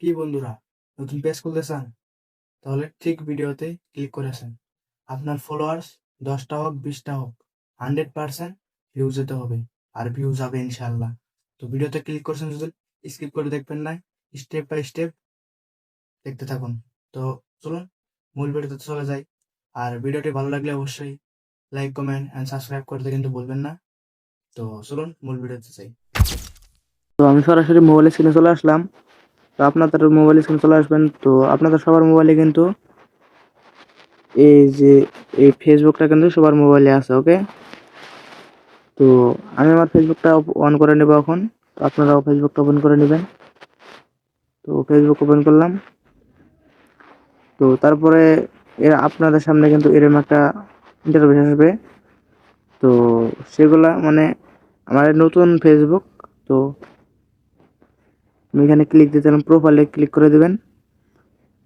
কি বন্ধুরা, নতুন পেজ খুলতে চান? তাহলে ঠিক ভিডিওতে ক্লিক করেছেন। আপনার ফলোয়ার্স 10টা হোক 20টা হোক, 100% ভিউ যেতে হবে। আর ভিউ যাবে ইনশাল্লাহ। তো ভিডিওতে ক্লিক করছেন, যদি স্কিপ করে দেখবেন না, স্টেপ বাই স্টেপ দেখতে থাকুন। তো চলুন মূল ভিডিওতে চলে যাই। আর ভিডিওটি ভালো লাগলে অবশ্যই লাইক, কমেন্ট অ্যান্ড সাবস্ক্রাইব করতে কিন্তু ভুলবেন না। তো চলুন মূল ভিডিওতে যাই। তো আমি সরাসরি মোবাইল স্ক্রিনে চলে আসলাম। তো আপনাদের মোবাইল স্ক্রিনে চলে আসবেন। তো আপনাদের সবার মোবাইলে কিন্তু এই যে এই ফেসবুকটা কিন্তু সবার মোবাইলে আছে, ওকে। তো আমি আমার ফেসবুকটা অন করে নেব এখন। তো আপনারাও ফেসবুকটা ওপেন করে নেবেন। তো ফেসবুক ওপেন করলাম। তো তারপরে আপনাদের সামনে কিন্তু এরকম একটা ইন্টারফেস আসবে। তো সেগুলা মানে আমার নতুন ফেসবুক। তো আমি এখানে ক্লিক দিতে প্রোফাইলে ক্লিক করে দিবেন।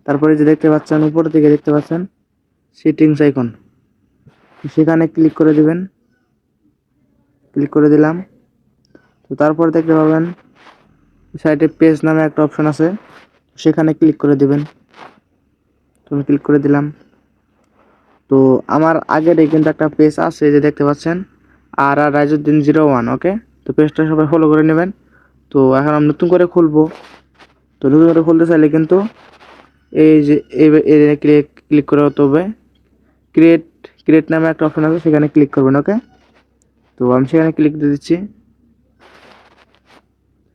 তারপরে যে দেখতে পাচ্ছেন উপরের দিকে দেখতে পাচ্ছেন সেটিংস আইকন, সেখানে ক্লিক করে দিবেন। ক্লিক করে দিলাম। তো তারপর দেখতে পাবেন সাইডে পেজ নামে একটা অপশন আছে, সেখানে ক্লিক করে দিবেন। তো আমি ক্লিক করে দিলাম। তো আমার আগের কিন্তু একটা পেজ আছে, যে দেখতে পাচ্ছেন আর রাইজুদ্দিন 01, ওকে। তো পেজটা সবাই ফলো করে নেবেন। তো এখন আমি নতুন করে খুলবো। তো নতুন করে খুলতে চাইলে কিন্তু এই যে ক্লিক ক্লিক করে হতে হবে। ক্রিয়েট ক্রিয়েট নামে একটা অপশন আছে, সেখানে ক্লিক করবেন, ওকে। তো আমি সেখানে ক্লিক দিয়ে দিচ্ছি।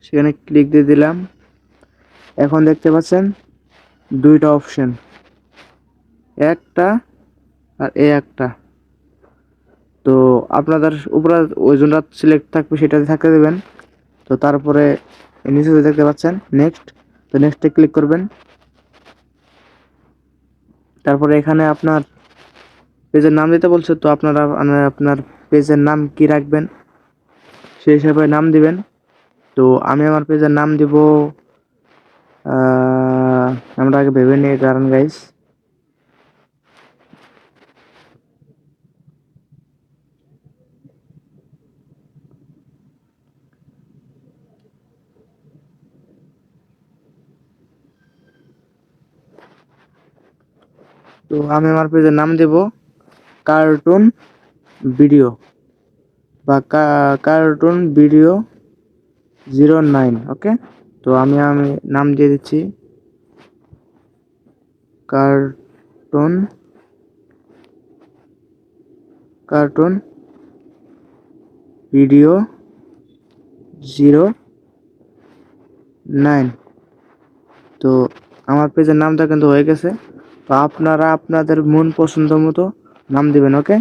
সেখানে ক্লিক দিয়ে দিলাম। এখন দেখতে পাচ্ছেন দুইটা অপশন, একটা আর একটা। তো আপনাদের উপরে ওই জোনটা সিলেক্ট থাকবে সেটাতে থাকতে দেবেন। তো তারপরে নিচে দেখতে পাচ্ছেন নেক্সট। তো নেক্সটে ক্লিক করবেন। তারপরে এখানে আপনার পেজের নাম দিতে বলছে। তো আপনারা আপনার পেজের নাম কি রাখবেন সেই হিসাবে নাম দিবেন। তো আমি আমার পেজের নাম দিব, আমরা আগে ভেবে নিই কারণ গাইস। তো আমি আমার পেজের নাম দেব কার্টুন ভিডিও বা কার্টুন ভিডিও 09, ওকে। তো আমি নাম দিয়ে দিচ্ছি কার্টুন কার্টুন ভিডিও 09। তো আমার পেজের নামটা কিন্তু হয়ে গেছে। তো আপনারা আপনাদের মন পছন্দ মতো নাম দিবেন, ওকে।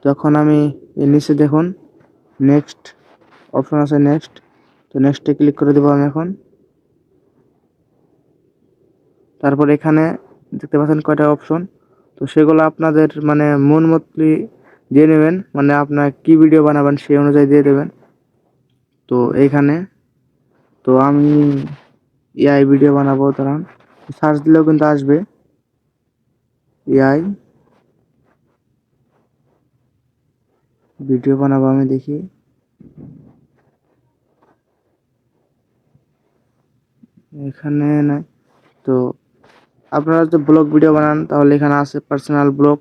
যখন আমি এর নিচে দেখুন নেক্সট অপশন আছে, নেক্সট। তো নেক্সটে ক্লিক করে দেবো আমি এখন। তারপর এখানে দেখতে পাচ্ছেন কয়টা অপশন। তো সেগুলো আপনাদের মানে মন মতই দিয়ে নেবেন, মানে আপনার কি ভিডিও বানাবেন সেই অনুযায়ী দিয়ে দেবেন। তো এইখানে তো আমি এআই ভিডিও বানাবো, দাঁড়ান সার্চ দিলেও কিন্তু আসবে এআই ভিডিও বানাবো। আমি দেখি এখানে নাই। তো আপনারা যদি ব্লগ ভিডিও বানান তাহলে এখানে আছে পার্সোনাল ব্লগ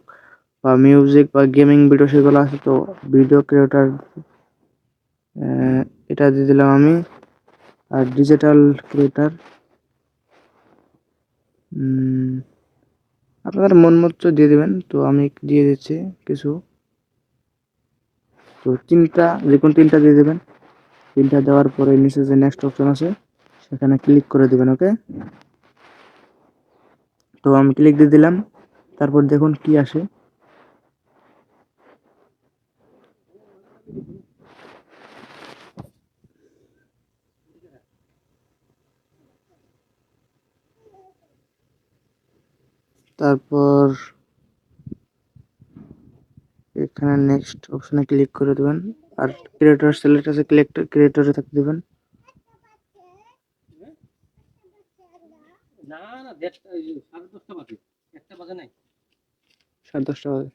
বা মিউজিক বা গেমিং ভিডিও, সেগুলো আছে। তো ভিডিও ক্রিয়েটার এটা দিয়ে দিলাম আমি। আর ডিজিটাল ক্রিয়েটার আপনাদের মন মতো দিয়ে দেবেন। তো আমি দিয়ে দিচ্ছি কিছু। তো তিনটা, যে কোনো তিনটা দিয়ে দেবেন। তিনটা দেওয়ার পরে নিচে যে নেক্সট অপশন আছে সেখানে ক্লিক করে দেবেন, ওকে। তো আমি ক্লিক দিয়ে দিলাম। তারপর দেখুন কি আসে। তারপর এখানে নেক্সট অপশনে ক্লিক করে দেবেন। আর ক্রিয়েটর সিলেক্ট আছে, ক্রিয়েটরে থাকতে দেবেন। না না 10টা 10:30 বাজে, 1টা বাজে নাই। 10:30 বাজে।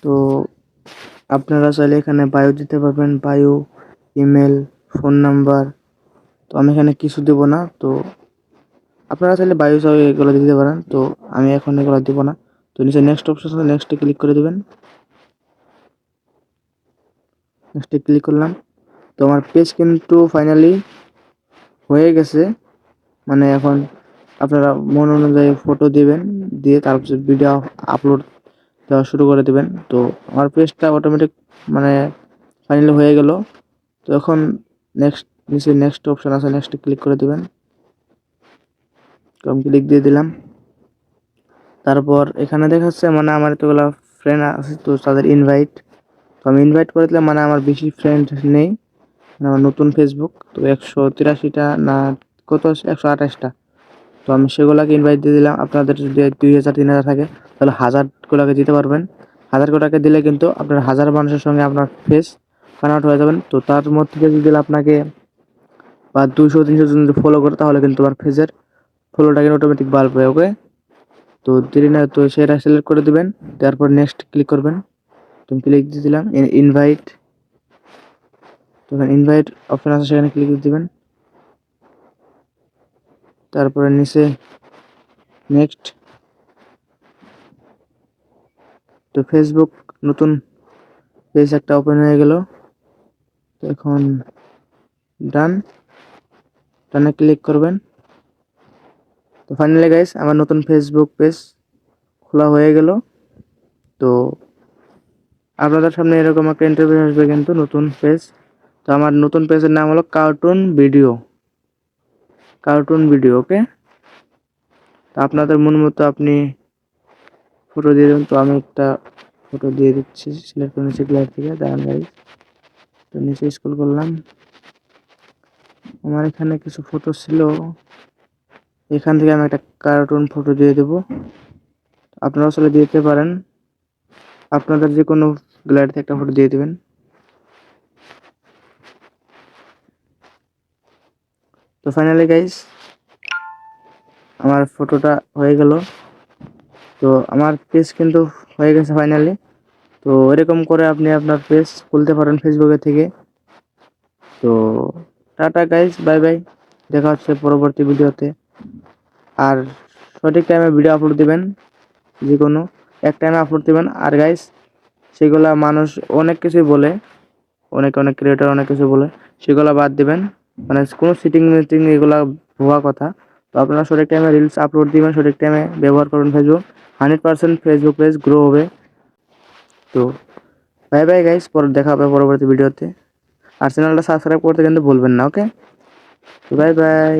তো আপনারা চাইলে এখানে বায়ো দিতে পারবেন, বায়ো, ইমেল, ফোন নাম্বার। তো আমি এখানে কিছু দেব না, তো আপনারা চাইলে বায়ো সহ এগুলো দিতে পারেন, তো আমি এখন এগুলো দেবো না। তো নিচে নেক্সট অপশন আছে, নেক্সটে ক্লিক করে দেবেন। নেক্সটে ক্লিক করলাম। তো আমার পেজ কিন্তু ফাইনালি হয়ে গেছে। মানে এখন আপনারা মন অনুযায়ী ফটো দিবেন, দিয়ে তারপর ভিডিও আপলোড দেওয়া শুরু করে দেবেন। তো আমার পেজটা অটোমেটিক মানে ফাইনালি হয়ে গেল। তো এখন নিচে নেক্সট অপশন আছে, নেক্সটে ক্লিক করে দেবেন। তো আমি ক্লিক দিয়ে দিলাম। তারপর এখানে দেখাচ্ছে মানে আমার এতগুলো ফ্রেন্ড আছে, তো তাদের ইনভাইট। তো আমি ইনভাইট করে দিলাম, মানে আমার বেশি ফ্রেন্ড নেই, মানে আমার নতুন ফেসবুক। তো 183টা না কত আছে, 128টা। তো আমি সেগুলোকে ইনভাইট দিয়ে দিলাম। আপনাদের যদি 2000-3000 থাকে তাহলে 1000 দিতে পারবেন। 1000 দিলে কিন্তু আপনার 1000 মানুষের সঙ্গে আপনার ফেস কানেক্ট হয়ে যাবেন। তো তার মধ্যে থেকে যদি আপনাকে বা 200-300 জন যদি ফলো করে, তাহলে কিন্তু আমার ফেসের ফলোটা কিন্তু অটোমেটিক বাড়বে। ওকে, তো দেরি না, তো সেটা সিলেক্ট করে দিবেন। তারপর নেক্সট ক্লিক করবেন। তুমি ক্লিক দিয়ে দিলাম ইনভাইট। তো ইনভাইট অপশন আছে, সেখানে ক্লিক দিয়ে দিবেন। তারপরে নিচে নেক্সট। তো ফেসবুক নতুন পেজ একটা ওপেন হয়ে গেল। তো এখন ডানে ক্লিক করবেন। তো ফাইনালি গাইস, আমার নতুন ফেসবুক পেজ খোলা হয়ে গেল। তো আপনাদের সামনে এরকম একটা ইন্টারভিউ আসবে, কিন্তু নতুন পেজ। তো আমার নতুন পেজের নাম হলো কার্টুন ভিডিও। ওকে, তো আপনাদের মন মতো আপনি ফটো দিয়ে দেবেন। তো আমি একটা ফটো দিয়ে দিচ্ছি, সিলেক্ট করে নিচ্ছি গ্যালারি থেকে। দাঁড়ান গাইস, তো নিচে স্ক্রল করলাম। আমার এখানে কিছু ফটো ছিল, এখান থেকে আমি একটা কার্টুন ফটো দিয়ে দেবো। আপনারা আসলে দিতে পারেন, আপনাদের যে কোনো গ্যালারিতে একটা ফটো দিয়ে দেবেন। তো ফাইনালি গাইস, আমার ফটোটা হয়ে গেল। তো আমার পেজ কিন্তু হয়ে গেছে ফাইনালি। তো এরকম করে আপনি আপনার পেজ খুলতে পারেন ফেসবুকে থেকে। তো টাটা গাইস, বাই বাই, দেখা হচ্ছে পরবর্তী ভিডিওতে। আর সঠিক টাইমে ভিডিও আপলোড দিবেন, যে কোনো এক টাইমে আপলোড দিবেন। আর গাইস, সেগুলা মানুষ অনেক কিছুই বলে, অনেক ক্রিয়েটর অনেক কিছু বলে, সেগুলো বাদ দিবেন। মানে কোনো সিটিং মিটিং এগুলা ভুয়া কথা। তো আপনারা সঠিক টাইমে রিলস আপলোড দিবেন, সঠিক টাইমে ব্যবহার করুন ফেসবুক। 100% ফেসবুক পেজ গ্রো হবে। তো বাই বাই গাইস, পরে দেখা হবে পরবর্তী ভিডিওতে। আর চ্যানেলটা সাবস্ক্রাইব করতে কিন্তু ভুলবেন না। ওকে, বাই বাই।